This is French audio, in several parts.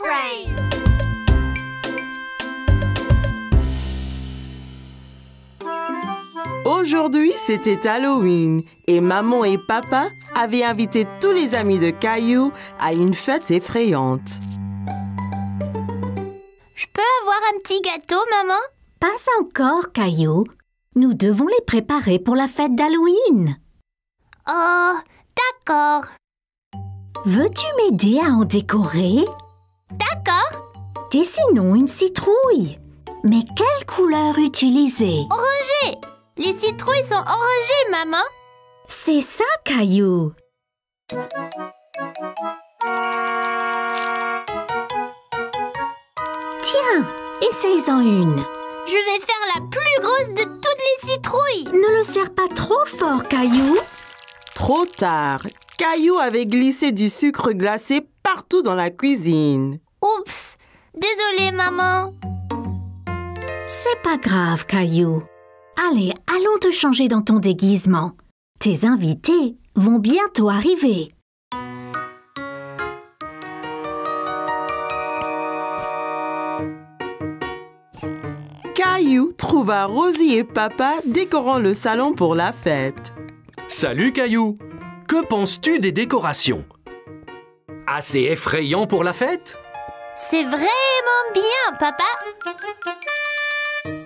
Brain! Aujourd'hui, c'était Halloween et maman et papa avaient invité tous les amis de Caillou à une fête effrayante. Je peux avoir un petit gâteau, maman? Pas encore, Caillou. Nous devons les préparer pour la fête d'Halloween. Oh, d'accord. Veux-tu m'aider à en décorer? D'accord. Dessinons une citrouille. Mais quelle couleur utiliser? Orangé! Les citrouilles sont orangées, maman. C'est ça, Caillou. Tiens, essaye-en une. Je vais faire la plus grosse de toutes les citrouilles. Ne le serre pas trop fort, Caillou. Trop tard, Caillou avait glissé du sucre glacé partout dans la cuisine. Oups! Désolée, maman. C'est pas grave, Caillou. Allez, allons te changer dans ton déguisement. Tes invités vont bientôt arriver. Caillou trouva Rosie et papa décorant le salon pour la fête. Salut Caillou! Que penses-tu des décorations? Assez effrayant pour la fête? C'est vraiment bien, papa.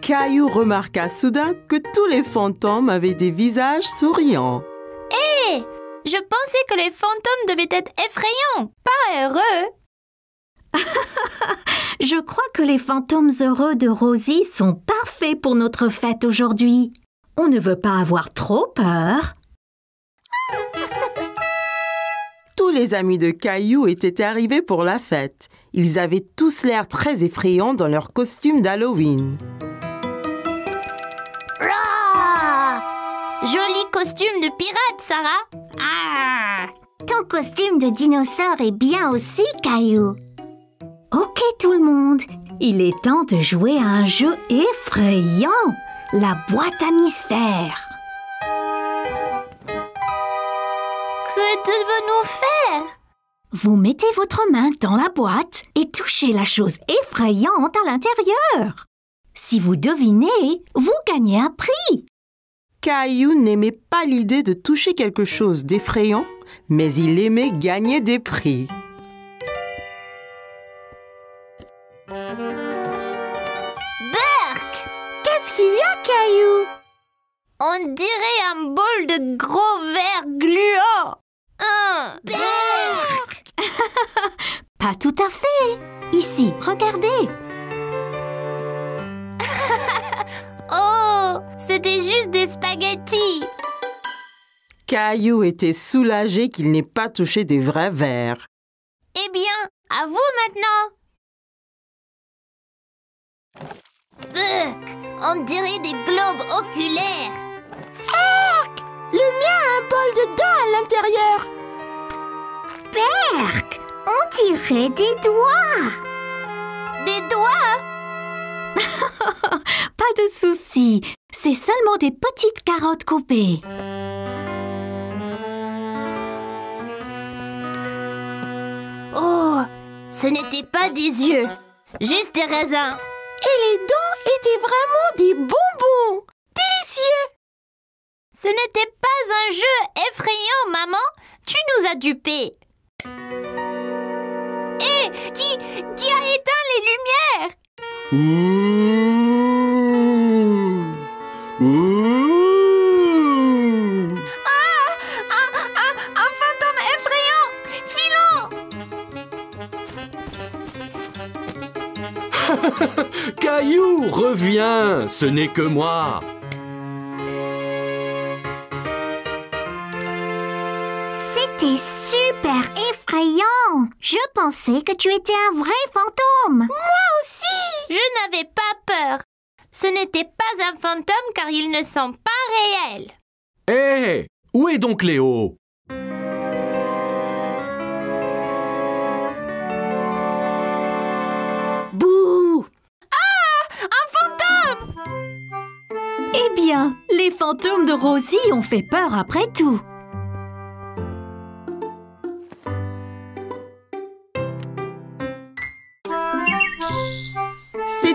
Caillou remarqua soudain que tous les fantômes avaient des visages souriants. Hé! Je pensais que les fantômes devaient être effrayants, pas heureux. Je crois que les fantômes heureux de Rosie sont parfaits pour notre fête aujourd'hui. On ne veut pas avoir trop peur. Tous les amis de Caillou étaient arrivés pour la fête. Ils avaient tous l'air très effrayants dans leurs costumes d'Halloween. Rah! Joli costume de pirate, Sarah. Ah! Ton costume de dinosaure est bien aussi, Caillou. Ok tout le monde, il est temps de jouer à un jeu effrayant, la boîte à mystère. Que devons-nous faire? Vous mettez votre main dans la boîte et touchez la chose effrayante à l'intérieur. Si vous devinez, vous gagnez un prix. Caillou n'aimait pas l'idée de toucher quelque chose d'effrayant, mais il aimait gagner des prix. Burk! Qu'est-ce qu'il y a, Caillou? On dirait un bol de gros verre gluant. Burk! Pas tout à fait. Ici, regardez. Oh, c'était juste des spaghettis. Caillou était soulagé qu'il n'ait pas touché des vrais verres. Eh bien, à vous maintenant. Burk, on dirait des globes oculaires. Le mien a un bol de dents à l'intérieur. Berk, on dirait des doigts. Des doigts? Pas de souci, c'est seulement des petites carottes coupées. Oh, ce n'était pas des yeux, juste des raisins. Et les dents étaient vraiment des bonbons. Délicieux. Ce n'était pas un jeu effrayant, maman. Tu nous as dupés. Hé, qui a éteint les lumières? Un fantôme effrayant. Filons. Caillou, reviens! Ce n'est que moi! C'était super effrayant. Je pensais que tu étais un vrai fantôme. Je n'avais pas peur. Ce n'était pas un fantôme car ils ne sont pas réels. Hé! Où est donc Léo? Bouh! Un fantôme! Eh bien, les fantômes de Rosie ont fait peur après tout.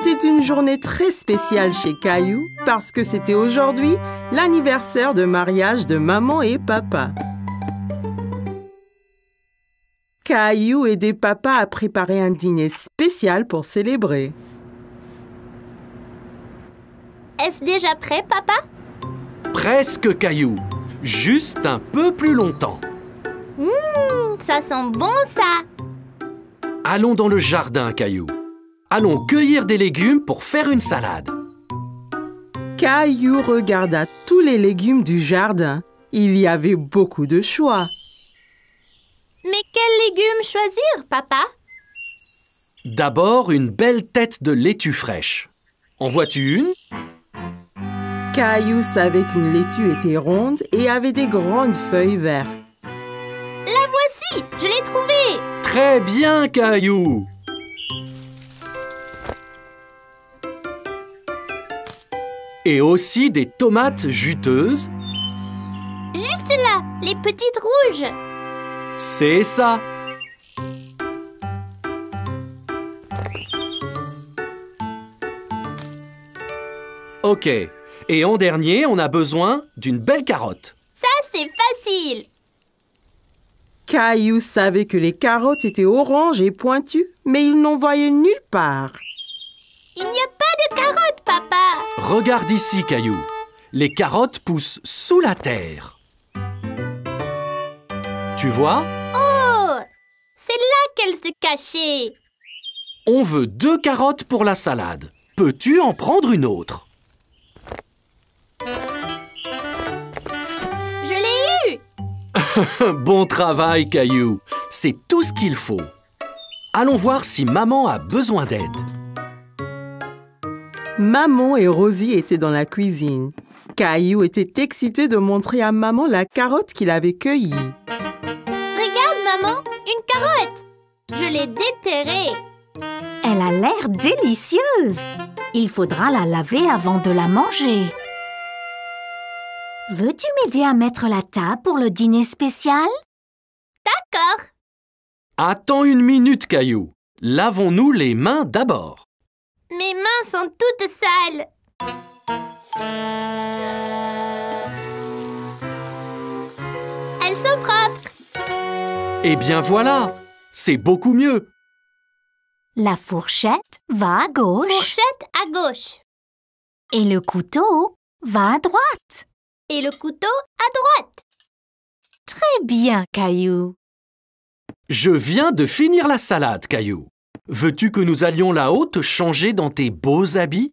C'était une journée très spéciale chez Caillou parce que c'était aujourd'hui l'anniversaire de mariage de maman et papa. Caillou aidait papa à préparer un dîner spécial pour célébrer. Est-ce déjà prêt, papa? Presque, Caillou. Juste un peu plus longtemps. Ça sent bon, ça! Allons dans le jardin, Caillou. Allons cueillir des légumes pour faire une salade. Caillou regarda tous les légumes du jardin. Il y avait beaucoup de choix. Mais quels légumes choisir, papa? D'abord, une belle tête de laitue fraîche. En vois-tu une? Caillou savait qu'une laitue était ronde et avait des grandes feuilles vertes. La voici! Je l'ai trouvée! Très bien, Caillou! Et aussi des tomates juteuses. Juste là, les petites rouges! C'est ça! Ok. Et en dernier, on a besoin d'une belle carotte. Ça, c'est facile! Caillou savait que les carottes étaient oranges et pointues, mais il n'en voyait nulle part. Il n'y a pas de carottes, papa! Regarde ici, Caillou. Les carottes poussent sous la terre. Tu vois? Oh! C'est là qu'elles se cachaient! On veut 2 carottes pour la salade. Peux-tu en prendre une autre? Je l'ai eu! Bon travail, Caillou. C'est tout ce qu'il faut. Allons voir si maman a besoin d'aide. Maman et Rosie étaient dans la cuisine. Caillou était excité de montrer à maman la carotte qu'il avait cueillie. Regarde, maman, une carotte! Je l'ai déterrée. Elle a l'air délicieuse. Il faudra la laver avant de la manger. Veux-tu m'aider à mettre la table pour le dîner spécial? D'accord. Attends une minute, Caillou. Lavons-nous les mains d'abord. Mes mains sont toutes sales. Elles sont propres. Eh bien voilà, c'est beaucoup mieux. La fourchette va à gauche Fourchette à gauche. et le couteau va à droite. Et le couteau à droite. Très bien, Caillou. Je viens de finir la salade, Caillou. Veux-tu que nous allions là-haut te changer dans tes beaux habits?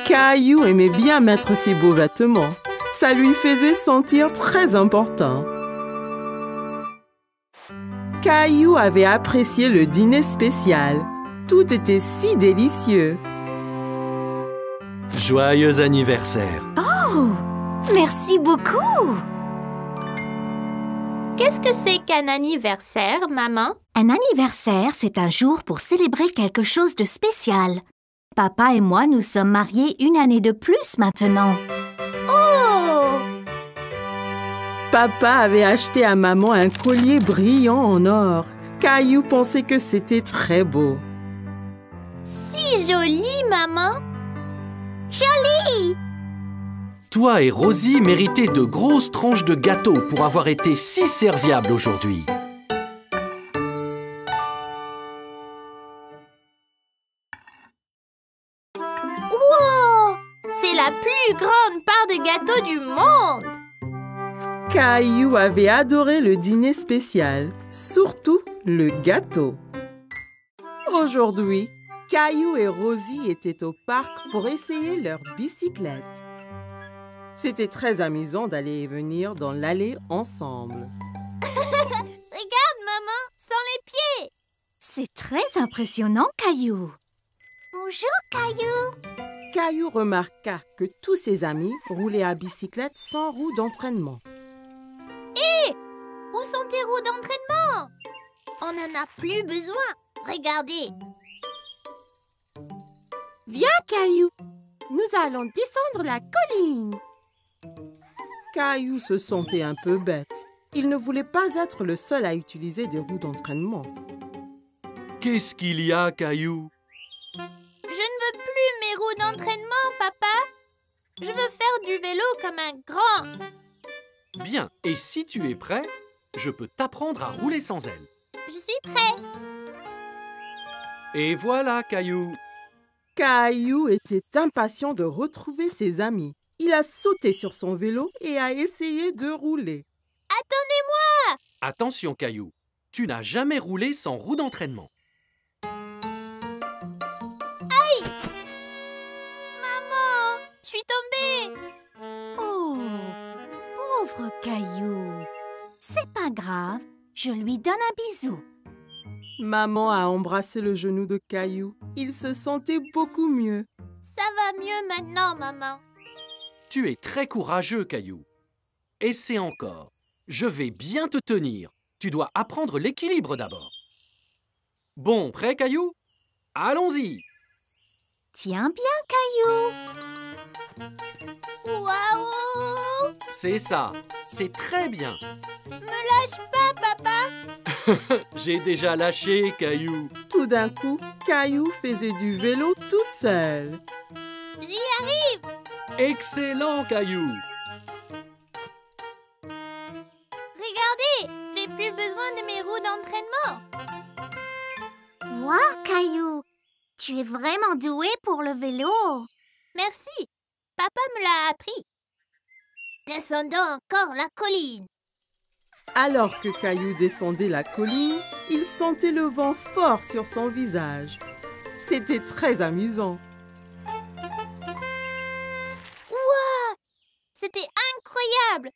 Caillou aimait bien mettre ses beaux vêtements. Ça lui faisait sentir très important. Caillou avait apprécié le dîner spécial. Tout était si délicieux. Joyeux anniversaire. Oh, merci beaucoup. Qu'est-ce que c'est qu'un anniversaire, maman? Un anniversaire, c'est un jour pour célébrer quelque chose de spécial. Papa et moi nous sommes mariés 1 année de plus maintenant. Oh! Papa avait acheté à maman un collier brillant en or. Caillou pensait que c'était très beau. Si joli, maman! Toi et Rosie méritez de grosses tranches de gâteau pour avoir été si serviables aujourd'hui. Wow! C'est la plus grande part de gâteau du monde! Caillou avait adoré le dîner spécial, surtout le gâteau. Aujourd'hui, Caillou et Rosie étaient au parc pour essayer leur bicyclette. C'était très amusant d'aller et venir dans l'allée ensemble. Regarde, maman, sans les pieds! C'est très impressionnant, Caillou. Bonjour, Caillou! Caillou remarqua que tous ses amis roulaient à bicyclette sans roue d'entraînement. Où sont tes roues d'entraînement? On n'en a plus besoin. Regardez. Viens, Caillou, nous allons descendre la colline. Caillou se sentait un peu bête. Il ne voulait pas être le seul à utiliser des roues d'entraînement. Qu'est-ce qu'il y a, Caillou? Je mes roues d'entraînement, papa. Je veux faire du vélo comme un grand. Bien, et si tu es prêt, je peux t'apprendre à rouler sans elles. Je suis prêt. Et voilà, Caillou. Caillou était impatient de retrouver ses amis. Il a sauté sur son vélo et a essayé de rouler. Attendez-moi! Attention, Caillou. Tu n'as jamais roulé sans roue d'entraînement. Aïe! Maman, je suis tombée. Oh, pauvre Caillou. C'est pas grave, je lui donne un bisou. Maman a embrassé le genou de Caillou. Il se sentait beaucoup mieux. Ça va mieux maintenant, maman. Tu es très courageux, Caillou. Essaie encore. Je vais bien te tenir. Tu dois apprendre l'équilibre d'abord. Bon, prêt, Caillou? Allons-y. Tiens bien, Caillou. Waouh! C'est ça. C'est très bien. Me lâche pas, papa. J'ai déjà lâché, Caillou. Tout d'un coup, Caillou faisait du vélo tout seul. J'y arrive. Excellent, Caillou. Regardez, j'ai plus besoin de mes roues d'entraînement. Wow, Caillou, tu es vraiment doué pour le vélo. Merci. Papa me l'a appris. Descendons encore la colline. Alors que Caillou descendait la colline, il sentait le vent fort sur son visage. C'était très amusant. Ouah! C'était incroyable.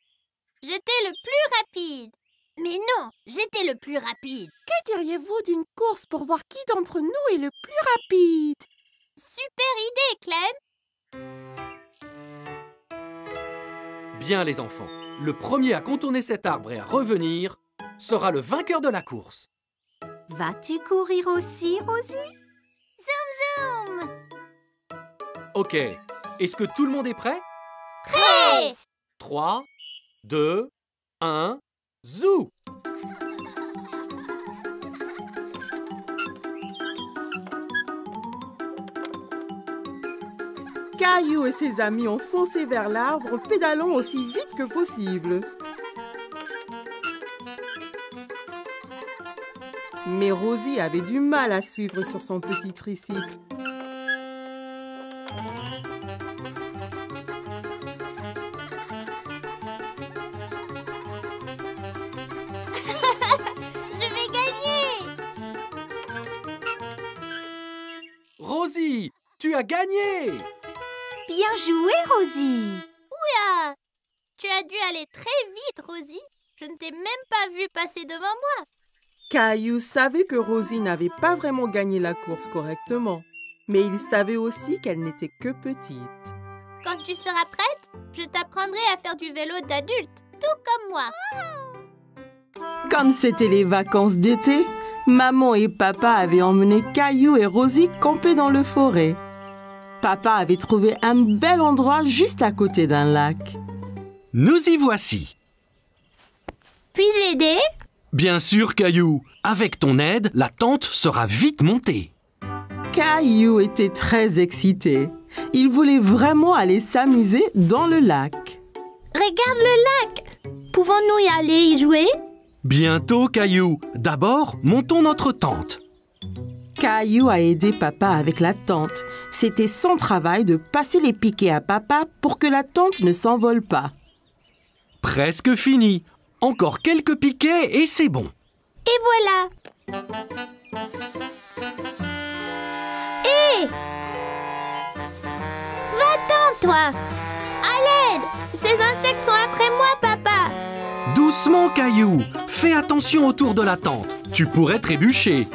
J'étais le plus rapide. Mais non, j'étais le plus rapide. Que diriez-vous d'une course pour voir qui d'entre nous est le plus rapide? Super idée, Clem. Bien, les enfants. Le premier à contourner cet arbre et à revenir sera le vainqueur de la course. Vas-tu courir aussi, Rosie? Zoom, zoom. Ok. Est-ce que tout le monde est prêt? Prêt! 3, 2, 1, zou! Caillou et ses amis ont foncé vers l'arbre en pédalant aussi vite que possible. Mais Rosie avait du mal à suivre sur son petit tricycle. Je vais gagner. Rosie, tu as gagné! Bien joué, Rosie. Oula! Tu as dû aller très vite, Rosie. Je ne t'ai même pas vu passer devant moi. Caillou savait que Rosie n'avait pas vraiment gagné la course correctement, mais il savait aussi qu'elle n'était que petite. Quand tu seras prête, je t'apprendrai à faire du vélo d'adulte, tout comme moi. Comme c'était les vacances d'été, maman et papa avaient emmené Caillou et Rosie camper dans le forêt. Papa avait trouvé un bel endroit juste à côté d'un lac. Nous y voici. Puis-je aider? Bien sûr, Caillou. Avec ton aide, la tente sera vite montée. Caillou était très excité. Il voulait vraiment aller s'amuser dans le lac. Regarde le lac. Pouvons-nous y aller y jouer? Bientôt, Caillou. D'abord, montons notre tente. Caillou a aidé papa avec la tente. C'était son travail de passer les piquets à papa pour que la tente ne s'envole pas. Presque fini. Encore quelques piquets et c'est bon. Et voilà. Hé! Va-t'en, toi! À l'aide! Ces insectes sont après moi, papa! Doucement, Caillou. Fais attention autour de la tente. Tu pourrais trébucher.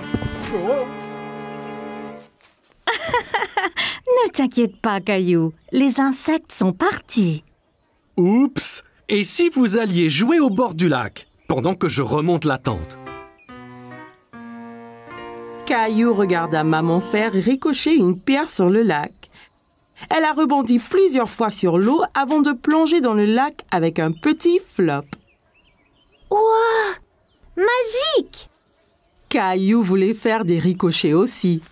Ne t'inquiète pas, Caillou. Les insectes sont partis. Oups! Et si vous alliez jouer au bord du lac, pendant que je remonte la tente? Caillou regarda maman faire ricocher une pierre sur le lac. Elle a rebondi plusieurs fois sur l'eau avant de plonger dans le lac avec un petit flop. Ouah! Magique! Caillou voulait faire des ricochets aussi.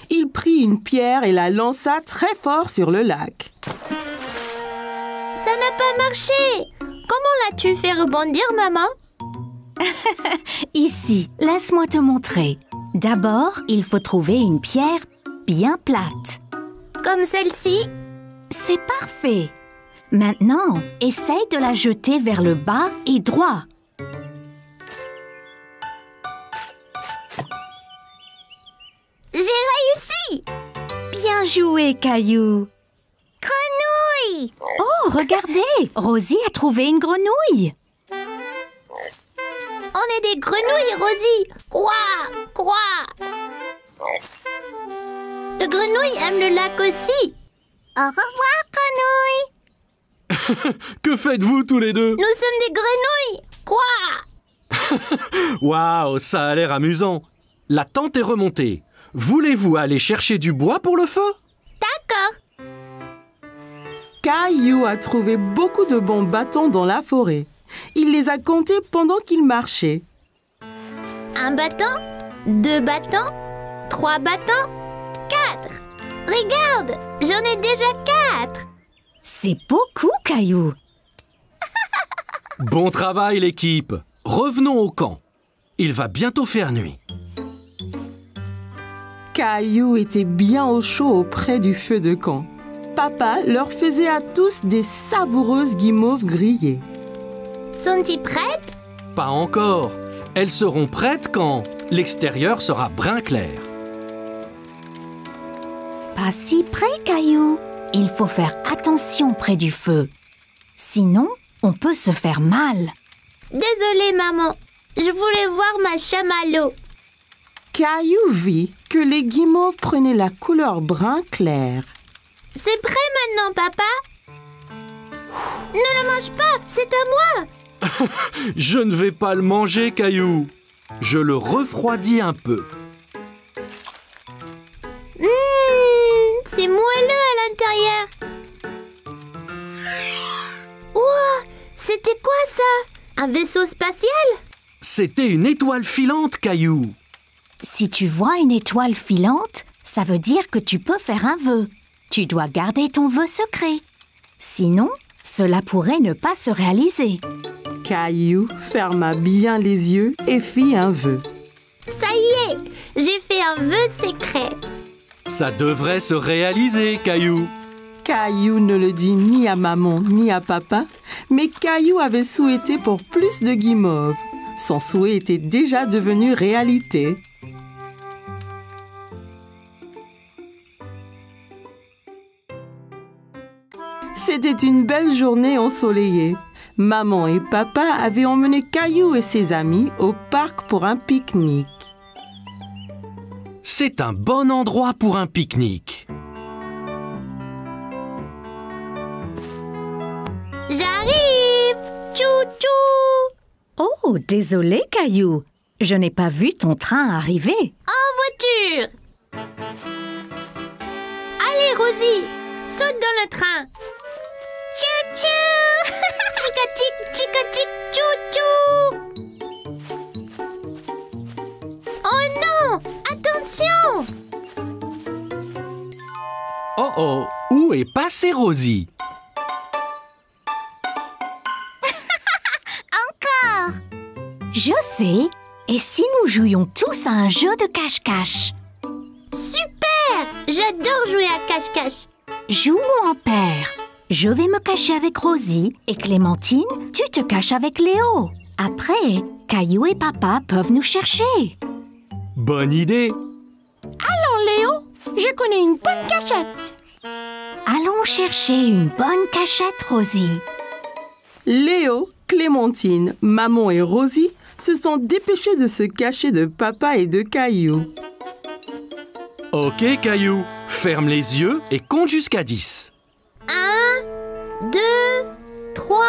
Il prit une pierre et la lança très fort sur le lac. Ça n'a pas marché. Comment l'as-tu fait rebondir, maman? Ici, laisse-moi te montrer. D'abord, il faut trouver une pierre bien plate. Comme celle-ci? C'est parfait. Maintenant, essaye de la jeter vers le bas et droit. J'ai réussi! Bien joué, Caillou. Grenouille! Oh, regardez, Rosie a trouvé une grenouille. On est des grenouilles, Rosie! Quoi? Quoi? Le grenouille aime le lac aussi. Au revoir, grenouille! Que faites-vous tous les deux? Nous sommes des grenouilles! Quoi? Waouh, ça a l'air amusant. La tente est remontée. Voulez-vous aller chercher du bois pour le feu? D'accord. Caillou a trouvé beaucoup de bons bâtons dans la forêt. Il les a comptés pendant qu'il marchait. Un bâton, 2 bâtons, 3 bâtons, 4. Regarde, j'en ai déjà 4. C'est beaucoup, Caillou. Bon travail, l'équipe. Revenons au camp. Il va bientôt faire nuit. Caillou était bien au chaud auprès du feu de camp. Papa leur faisait à tous des savoureuses guimauves grillées. Sont-ils prêtes? Pas encore. Elles seront prêtes quand l'extérieur sera brun clair. Pas si près, Caillou. Il faut faire attention près du feu. Sinon, on peut se faire mal. Désolée, maman. Je voulais voir ma chamallow. Caillou vit que les guimauves prenaient la couleur brun clair. C'est prêt maintenant, papa? Ne le mange pas, c'est à moi. Je ne vais pas le manger, Caillou. Je le refroidis un peu. C'est moelleux à l'intérieur. Ouah, c'était quoi ça? Un vaisseau spatial? C'était une étoile filante, Caillou. Si tu vois une étoile filante, ça veut dire que tu peux faire un vœu. Tu dois garder ton vœu secret. Sinon, cela pourrait ne pas se réaliser. Caillou ferma bien les yeux et fit un vœu. Ça y est, j'ai fait un vœu secret. Ça devrait se réaliser, Caillou. Caillou ne le dit ni à maman ni à papa, mais Caillou avait souhaité pour plus de guimauves. Son souhait était déjà devenu réalité. C'était une belle journée ensoleillée. Maman et papa avaient emmené Caillou et ses amis au parc pour un pique-nique. C'est un bon endroit pour un pique-nique. J'arrive! Tchou-tchou! Oh, désolé, Caillou. Je n'ai pas vu ton train arriver. En voiture! Allez, Rosie, saute dans le train! Tchou-tchou! Chica-tic, chica-tic, tchou-tchou! Oh non! Attention! Oh oh, où est passée Rosie? Encore! Je sais. Et si nous jouions tous à un jeu de cache-cache? Super! J'adore jouer à cache-cache. Jouons en paire. Je vais me cacher avec Rosie et Clémentine, tu te caches avec Léo. Après, Caillou et papa peuvent nous chercher. Bonne idée. Léo, je connais une bonne cachette. Allons chercher une bonne cachette, Rosie. Léo, Clémentine, maman et Rosie se sont dépêchés de se cacher de papa et de Caillou. Ok, Caillou, ferme les yeux et compte jusqu'à 10. 1, 2, 3,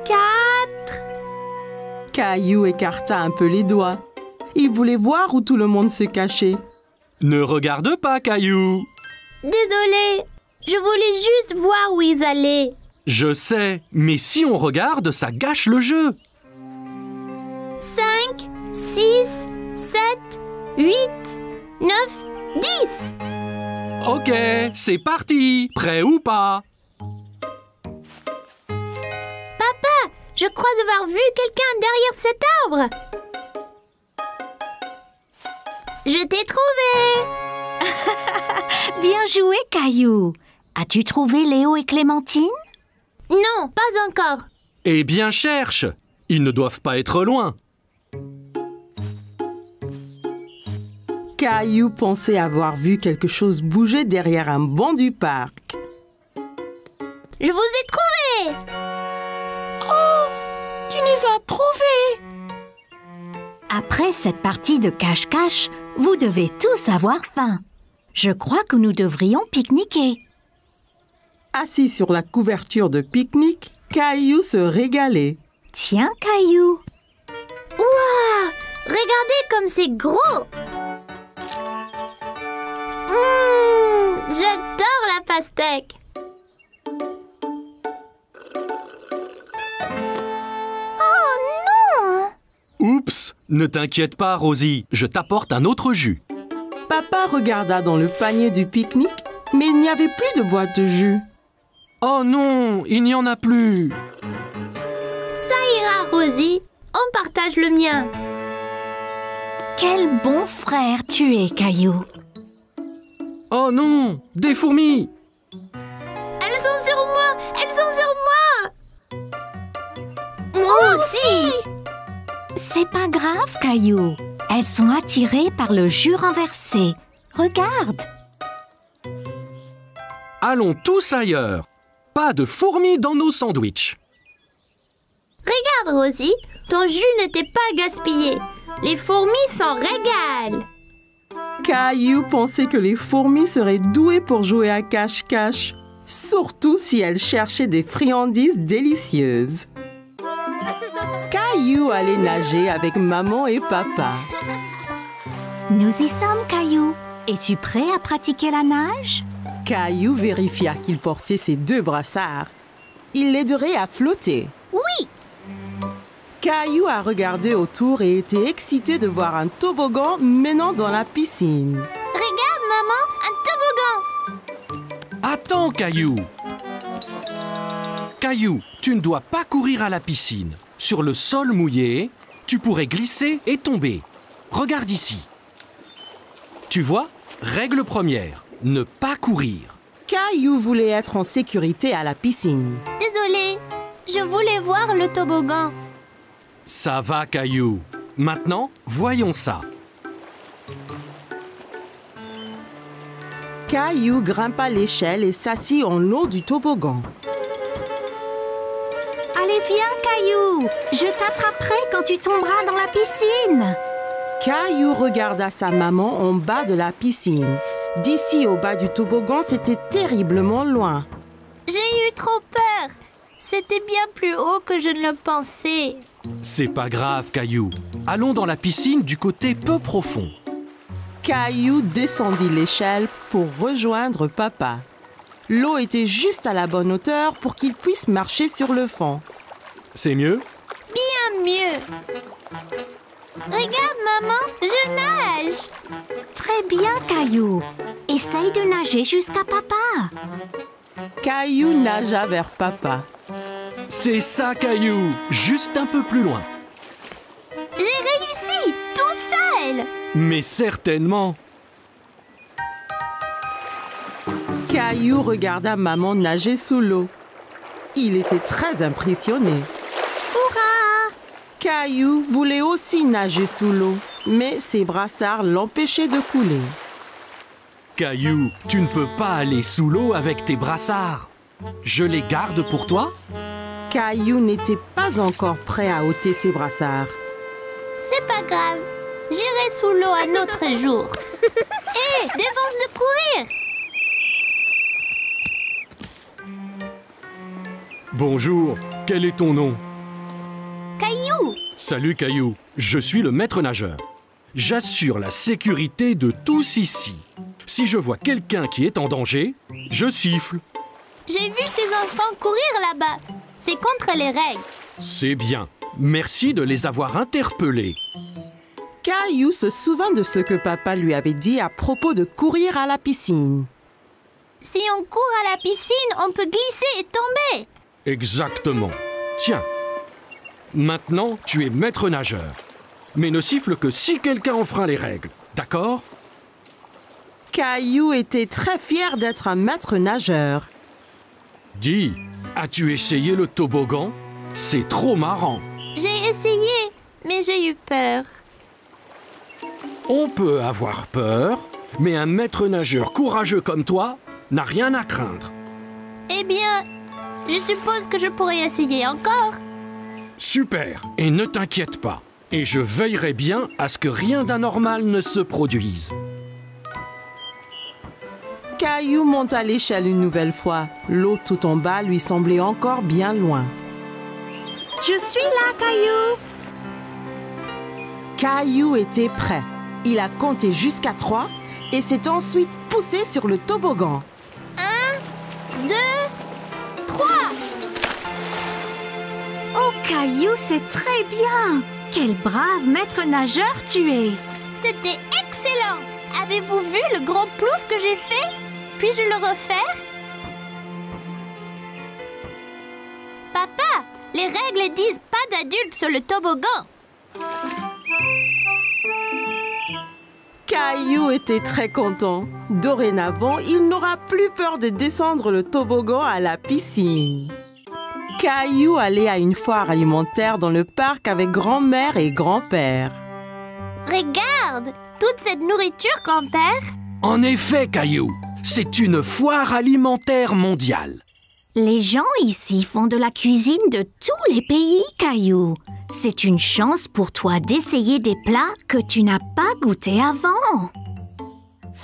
4... Caillou écarta un peu les doigts. Il voulait voir où tout le monde se cachait. Ne regarde pas, Caillou. Désolée, je voulais juste voir où ils allaient. Je sais, mais si on regarde, ça gâche le jeu. 5, 6, 7, 8, 9, 10. Ok, c'est parti. Prêt ou pas? Papa, je crois avoir vu quelqu'un derrière cet arbre. Je t'ai trouvé. Bien joué, Caillou. As-tu trouvé Léo et Clémentine? Non, pas encore. Eh bien, cherche. Ils ne doivent pas être loin. Caillou pensait avoir vu quelque chose bouger derrière un banc du parc. Je vous ai trouvé. Tu nous as trouvés! Après cette partie de cache-cache, vous devez tous avoir faim. Je crois que nous devrions pique-niquer. Assis sur la couverture de pique-nique, Caillou se régalait. Tiens, Caillou. Ouah, regardez comme c'est gros. J'adore la pastèque. Oh non! Oups, ne t'inquiète pas, Rosie. Je t'apporte un autre jus. Papa regarda dans le panier du pique-nique, mais il n'y avait plus de boîte de jus. Oh non, il n'y en a plus. Ça ira, Rosie. On partage le mien. Quel bon frère tu es, Caillou. Oh non, des fourmis. Elles sont sur moi. Elles sont sur moi. Moi aussi. C'est pas grave, Caillou. Elles sont attirées par le jus renversé. Regarde. Allons tous ailleurs. Pas de fourmis dans nos sandwichs. Regarde, Rosie. Ton jus n'était pas gaspillé. Les fourmis s'en régalent. Caillou pensait que les fourmis seraient douées pour jouer à cache-cache, surtout si elles cherchaient des friandises délicieuses. Caillou allait nager avec maman et papa. Nous y sommes, Caillou. Es-tu prêt à pratiquer la nage? Caillou vérifia qu'il portait ses 2 brassards. Il l'aiderait à flotter. Oui. Caillou a regardé autour et était excité de voir un toboggan menant dans la piscine. Regarde, maman, un toboggan. Attends, Caillou. Caillou, tu ne dois pas courir à la piscine. Sur le sol mouillé, tu pourrais glisser et tomber. Regarde ici. Tu vois, règle première, ne pas courir. Caillou voulait être en sécurité à la piscine. Désolée, je voulais voir le toboggan. Ça va, Caillou. Maintenant, voyons ça. Caillou grimpa l'échelle et s'assit en haut du toboggan. Allez, viens, Caillou. Je t'attraperai quand tu tomberas dans la piscine. Caillou regarda sa maman en bas de la piscine. D'ici au bas du toboggan, c'était terriblement loin. J'ai eu trop peur. C'était bien plus haut que je ne le pensais. C'est pas grave, Caillou. Allons dans la piscine du côté peu profond. Caillou descendit l'échelle pour rejoindre papa. L'eau était juste à la bonne hauteur pour qu'il puisse marcher sur le fond. C'est mieux? Bien mieux. Regarde, maman, je nage. Très bien, Caillou. Essaye de nager jusqu'à papa. Caillou nagea vers papa. C'est ça, Caillou. Juste un peu plus loin. J'ai réussi, tout seul. Mais certainement. Caillou regarda maman nager sous l'eau. Il était très impressionné. Hurrah! Caillou voulait aussi nager sous l'eau, mais ses brassards l'empêchaient de couler. Caillou, tu ne peux pas aller sous l'eau avec tes brassards. Je les garde pour toi? Caillou n'était pas encore prêt à ôter ses brassards. C'est pas grave. J'irai sous l'eau un autre jour. Hé, défense de courir. Bonjour, quel est ton nom? Caillou. Salut, Caillou. Je suis le maître nageur. J'assure la sécurité de tous ici. Si je vois quelqu'un qui est en danger, je siffle. J'ai vu ces enfants courir là-bas. C'est contre les règles. C'est bien. Merci de les avoir interpellés. Caillou se souvint de ce que papa lui avait dit à propos de courir à la piscine. Si on court à la piscine, on peut glisser et tomber. Exactement. Tiens, maintenant tu es maître nageur. Mais ne siffle que si quelqu'un enfreint les règles, d'accord? Caillou était très fier d'être un maître nageur. Dis, as-tu essayé le toboggan? C'est trop marrant. J'ai essayé, mais j'ai eu peur. On peut avoir peur, mais un maître nageur courageux comme toi n'a rien à craindre. Eh bien, je suppose que je pourrais essayer encore. Super, et ne t'inquiète pas. Et je veillerai bien à ce que rien d'anormal ne se produise. Caillou monta l'échelle une nouvelle fois. L'eau tout en bas lui semblait encore bien loin. Je suis là, Caillou. Caillou était prêt. Il a compté jusqu'à 3 et s'est ensuite poussé sur le toboggan. 1, 2, 3. Oh, Caillou, c'est très bien. Quel brave maître nageur tu es. C'était excellent. Avez-vous vu le gros plouf que j'ai fait? Puis-je le refaire? Papa, les règles disent pas d'adultes sur le toboggan. Caillou était très content. Dorénavant, il n'aura plus peur de descendre le toboggan à la piscine. Caillou allait à une foire alimentaire dans le parc avec grand-mère et grand-père. Regarde, toute cette nourriture, grand-père. En effet, Caillou, c'est une foire alimentaire mondiale. Les gens ici font de la cuisine de tous les pays, Caillou. C'est une chance pour toi d'essayer des plats que tu n'as pas goûtés avant.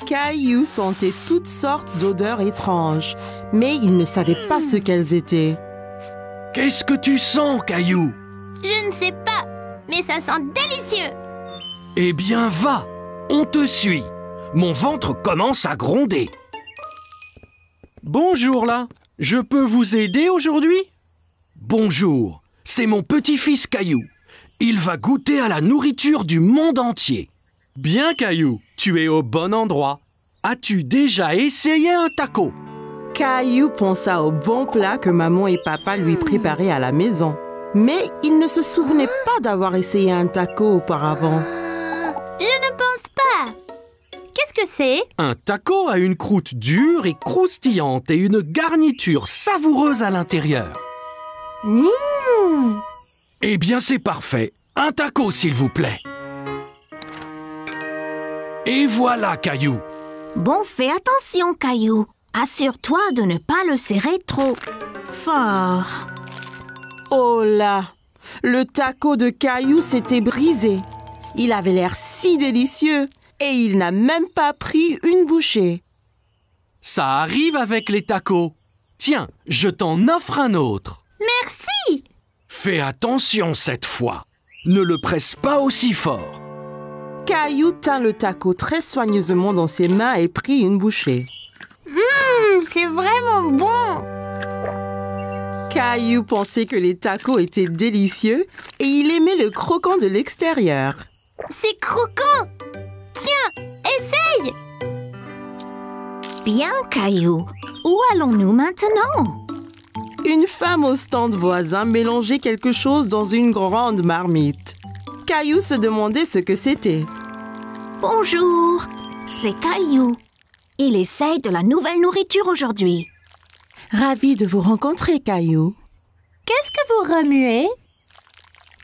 Caillou sentait toutes sortes d'odeurs étranges, mais il ne savait pas ce qu'elles étaient. Qu'est-ce que tu sens, Caillou? Je ne sais pas, mais ça sent délicieux. Eh bien, va, on te suit. Mon ventre commence à gronder. Bonjour là, je peux vous aider aujourd'hui? Bonjour, c'est mon petit-fils Caillou. Il va goûter à la nourriture du monde entier. Bien Caillou, tu es au bon endroit. As-tu déjà essayé un taco? Caillou pensa au bon plat que maman et papa lui préparaient à la maison. Mais il ne se souvenait pas d'avoir essayé un taco auparavant. Je ne pense pas. Qu'est-ce que c'est? Un taco a une croûte dure et croustillante et une garniture savoureuse à l'intérieur. Eh bien, c'est parfait. Un taco, s'il vous plaît. Et voilà, Caillou. Bon, fais attention, Caillou. Assure-toi de ne pas le serrer trop fort. Oh là! Le taco de Caillou s'était brisé. Il avait l'air si délicieux et il n'a même pas pris une bouchée. Ça arrive avec les tacos. Tiens, je t'en offre un autre. Merci. Fais attention cette fois. Ne le presse pas aussi fort. Caillou tint le taco très soigneusement dans ses mains et prit une bouchée. C'est vraiment bon. Caillou pensait que les tacos étaient délicieux et il aimait le croquant de l'extérieur. C'est croquant. Tiens, essaye. Bien, Caillou. Où allons-nous maintenant? Une femme au stand voisin mélangeait quelque chose dans une grande marmite. Caillou se demandait ce que c'était. Bonjour, c'est Caillou. Il essaye de la nouvelle nourriture aujourd'hui. Ravi de vous rencontrer, Caillou. Qu'est-ce que vous remuez?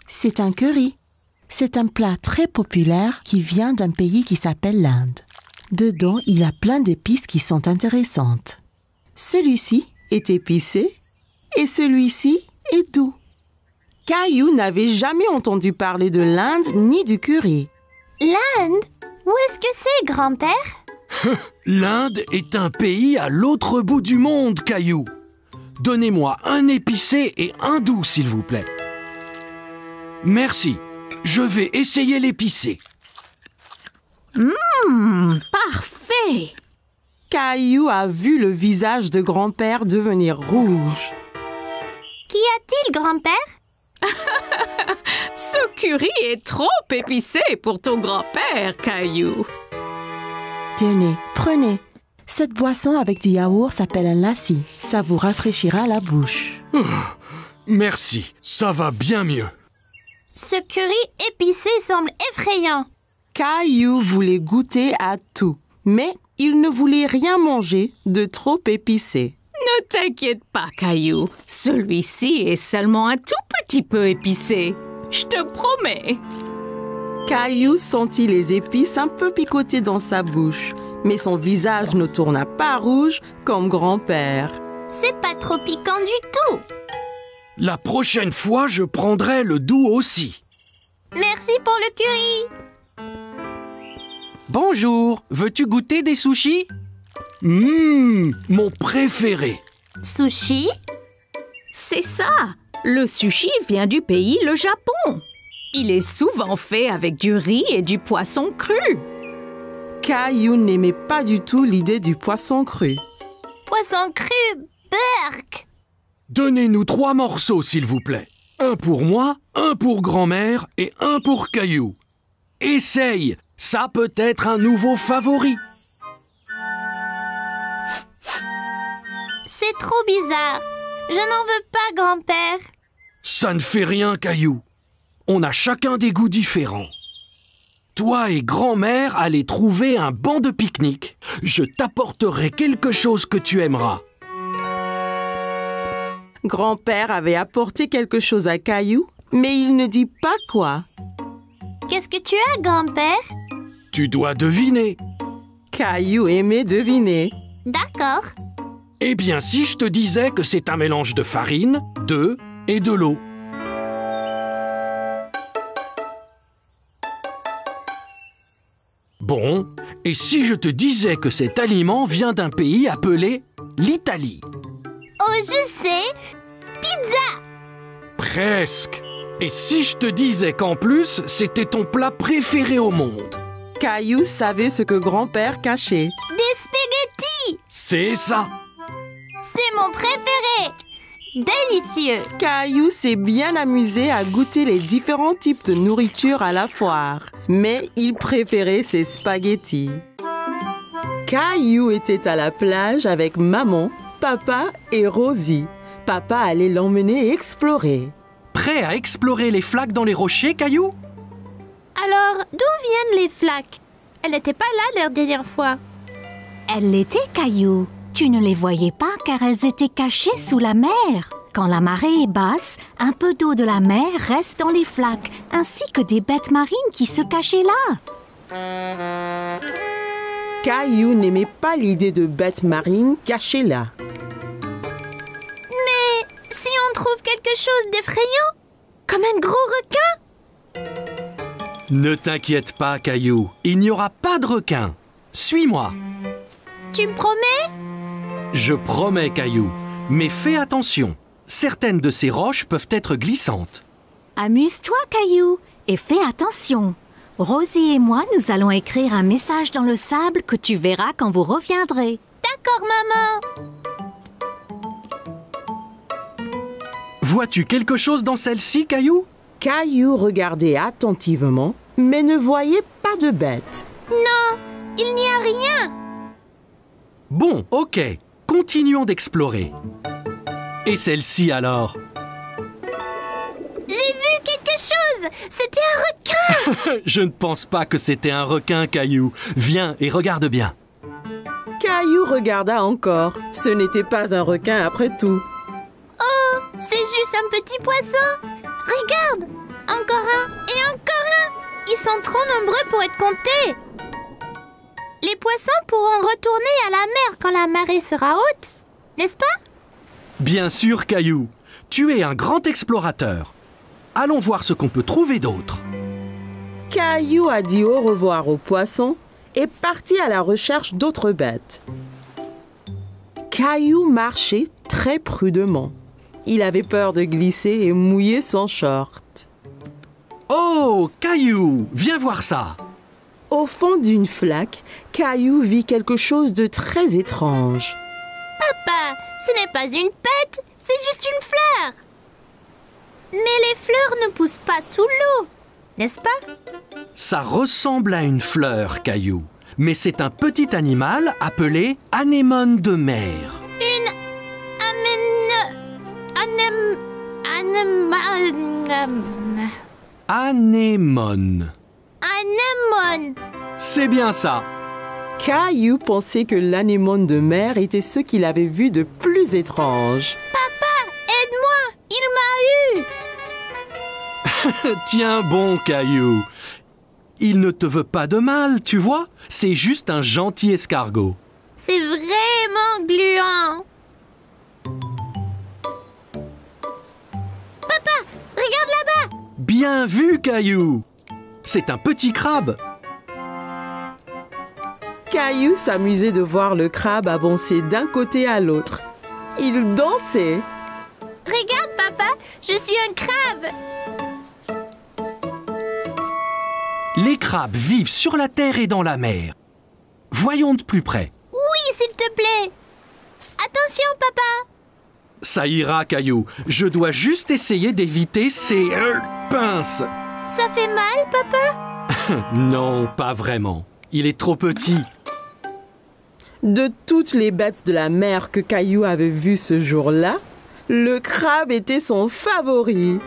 C'est un curry. C'est un plat très populaire qui vient d'un pays qui s'appelle l'Inde. Dedans, il y a plein d'épices qui sont intéressantes. Celui-ci est épicé et celui-ci est doux. Caillou n'avait jamais entendu parler de l'Inde ni du curry. L'Inde? Où est-ce que c'est, grand-père? L'Inde est un pays à l'autre bout du monde, Caillou. Donnez-moi un épicé et un doux, s'il vous plaît. Merci. Je vais essayer l'épicé. Parfait! Caillou a vu le visage de grand-père devenir rouge. Qu'y a-t-il, grand-père? Ce curry est trop épicé pour ton grand-père, Caillou. Tenez, prenez. Cette boisson avec du yaourt s'appelle un lassi. Ça vous rafraîchira la bouche. Merci, ça va bien mieux. Ce curry épicé semble effrayant. Caillou voulait goûter à tout, mais il ne voulait rien manger de trop épicé. Ne t'inquiète pas, Caillou. Celui-ci est seulement un tout petit peu épicé. Je te promets. Caillou sentit les épices un peu picoter dans sa bouche, mais son visage ne tourna pas rouge comme grand-père. C'est pas trop piquant du tout. La prochaine fois, je prendrai le doux aussi. Merci pour le curry. Bonjour, veux-tu goûter des sushis? Mon préféré. Sushi? C'est ça. Le sushi vient du pays, le Japon. Il est souvent fait avec du riz et du poisson cru. Caillou n'aimait pas du tout l'idée du poisson cru. Poisson cru, berk. Donnez-nous 3 morceaux, s'il vous plaît. Un pour moi, un pour grand-mère et un pour Caillou. Essaye, ça peut être un nouveau favori. C'est trop bizarre. Je n'en veux pas, grand-père. Ça ne fait rien, Caillou. On a chacun des goûts différents. Toi et grand-mère allez trouver un banc de pique-nique. Je t'apporterai quelque chose que tu aimeras. Grand-père avait apporté quelque chose à Caillou, mais il ne dit pas quoi. Qu'est-ce que tu as, grand-père? Tu dois deviner. Caillou aimait deviner. D'accord. Eh bien, si je te disais que c'est un mélange de farine, d'œufs et de l'eau. Bon, et si je te disais que cet aliment vient d'un pays appelé l'Italie? Oh, je sais. Pizza. Presque. Et si je te disais qu'en plus, c'était ton plat préféré au monde? Caillou savait ce que grand-père cachait. Des spaghettis. C'est ça. C'est mon préféré. Délicieux. Caillou s'est bien amusé à goûter les différents types de nourriture à la foire, mais il préférait ses spaghettis. Caillou était à la plage avec maman, papa et Rosie. Papa allait l'emmener explorer. Prêt à explorer les flaques dans les rochers, Caillou? Alors, d'où viennent les flaques? Elle n'était pas là la dernière fois. Elles l'étaient, Caillou. Tu ne les voyais pas car elles étaient cachées sous la mer. Quand la marée est basse, un peu d'eau de la mer reste dans les flaques, ainsi que des bêtes marines qui se cachaient là. Caillou n'aimait pas l'idée de bêtes marines cachées là. Mais si on trouve quelque chose d'effrayant, comme un gros requin? Ne t'inquiète pas, Caillou. Il n'y aura pas de requin. Suis-moi. Tu me promets? Je promets, Caillou. Mais fais attention. Certaines de ces roches peuvent être glissantes. Amuse-toi, Caillou, et fais attention. Rosie et moi, nous allons écrire un message dans le sable que tu verras quand vous reviendrez. D'accord, maman. Vois-tu quelque chose dans celle-ci, Caillou? Caillou regardait attentivement, mais ne voyait pas de bête. Non, il n'y a rien. Bon, ok. Continuons d'explorer. Et celle-ci alors? J'ai vu quelque chose. C'était un requin. Je ne pense pas que c'était un requin, Caillou. Viens et regarde bien. Caillou regarda encore. Ce n'était pas un requin après tout. Oh, c'est juste un petit poisson. Regarde, encore un et encore un. Ils sont trop nombreux pour être comptés. Les poissons pourront retourner à la mer quand la marée sera haute, n'est-ce pas? Bien sûr, Caillou. Tu es un grand explorateur. Allons voir ce qu'on peut trouver d'autre. Caillou a dit au revoir aux poissons et partit à la recherche d'autres bêtes. Caillou marchait très prudemment. Il avait peur de glisser et mouiller son short. Oh, Caillou, viens voir ça. Au fond d'une flaque, Caillou vit quelque chose de très étrange. Papa, ce n'est pas une pète, c'est juste une fleur. Mais les fleurs ne poussent pas sous l'eau. n'est-ce pas? Ça ressemble à une fleur, Caillou. Mais c'est un petit animal appelé anémone de mer. Une Anémone. anémone. C'est bien ça. Caillou pensait que l'anémone de mer était ce qu'il avait vu de plus étrange. Papa, aide-moi, il m'a eu. Tiens bon, Caillou. Il ne te veut pas de mal, tu vois. C'est juste un gentil escargot. C'est vraiment gluant. Papa, regarde là-bas. Bien vu, Caillou. C'est un petit crabe. Caillou s'amusait de voir le crabe avancer d'un côté à l'autre. Il dansait. Regarde, papa, je suis un crabe. Les crabes vivent sur la terre et dans la mer. Voyons de plus près. Oui, s'il te plaît. Attention, papa. Ça ira, Caillou. Je dois juste essayer d'éviter ces pinces. Ça fait mal, papa? Non, pas vraiment. Il est trop petit. De toutes les bêtes de la mer que Caillou avait vues ce jour-là, le crabe était son favori.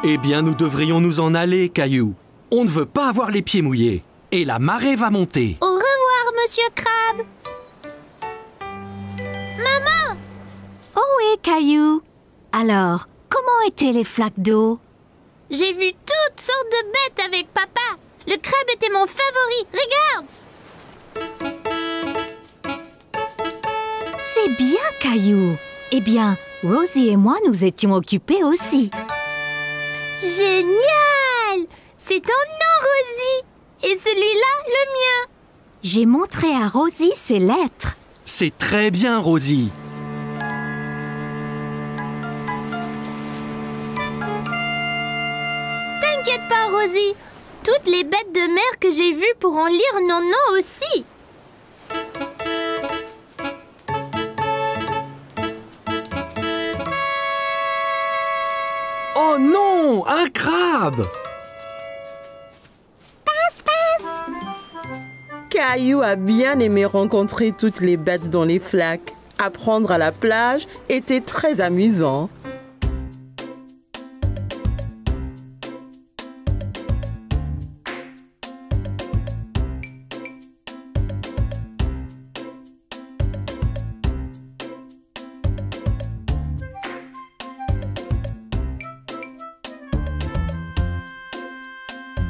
Eh bien, nous devrions nous en aller, Caillou. On ne veut pas avoir les pieds mouillés. Et la marée va monter. Au revoir, monsieur Crabe. Maman! Oh oui, Caillou. Alors, comment étaient les flaques d'eau? J'ai vu toutes sortes de bêtes avec papa. Le crabe était mon favori. Regarde! C'est bien, Caillou. Eh bien, Rosie et moi nous étions occupés aussi. Génial! C'est ton nom, Rosie. Et celui-là, le mien. J'ai montré à Rosie ses lettres. C'est très bien, Rosie. T'inquiète pas, Rosie. Toutes les bêtes de mer que j'ai vues pourront lire nos noms aussi. Oh non, un crabe! Caillou a bien aimé rencontrer toutes les bêtes dans les flaques. Apprendre à la plage était très amusant.